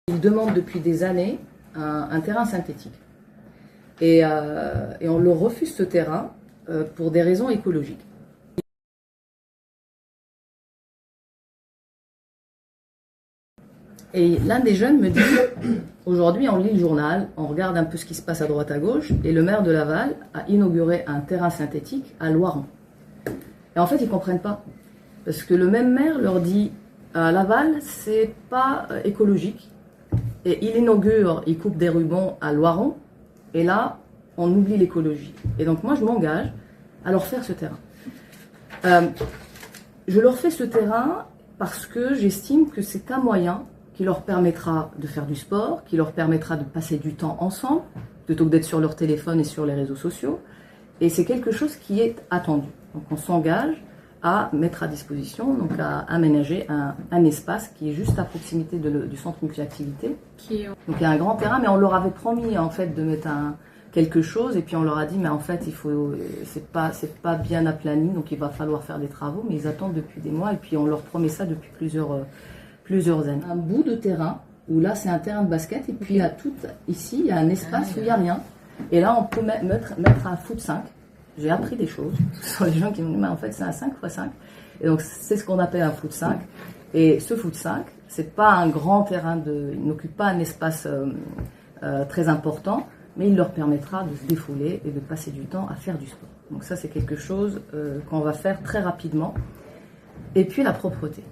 Ils demandent depuis des années un terrain synthétique. Et on leur refuse ce terrain pour des raisons écologiques. Et l'un des jeunes me dit, aujourd'hui on lit le journal, on regarde un peu ce qui se passe à droite à gauche, et le maire de Laval a inauguré un terrain synthétique à Loiron. Et en fait ils ne comprennent pas, parce que le même maire leur dit, à Laval c'est pas écologique, et il inaugure, il coupe des rubans à Loiron, et là on oublie l'écologie. Et donc moi je m'engage à leur faire ce terrain. Je leur fais ce terrain parce que j'estime que c'est un moyen qui leur permettra de faire du sport, qui leur permettra de passer du temps ensemble, plutôt que d'être sur leur téléphone et sur les réseaux sociaux. Et c'est quelque chose qui est attendu. Donc on s'engage à mettre à disposition, donc à aménager un espace qui est juste à proximité du centre multi-activité. Donc il y a un grand terrain, mais on leur avait promis en fait de mettre quelque chose, et puis on leur a dit mais en fait c'est pas bien aplani, donc il va falloir faire des travaux, mais ils attendent depuis des mois, et puis on leur promet ça depuis plusieurs années. Un bout de terrain où là c'est un terrain de basket, et puis ici il y a un espace où il n'y a rien, et là on peut mettre un foot 5. J'ai appris des choses sur les gens qui m'ont dit mais en fait c'est un 5x5, et donc c'est ce qu'on appelle un foot 5, et ce foot 5 c'est pas un grand terrain, il n'occupe pas un espace très important, mais il leur permettra de se défouler et de passer du temps à faire du sport. Donc ça c'est quelque chose qu'on va faire très rapidement. Et puis la propreté.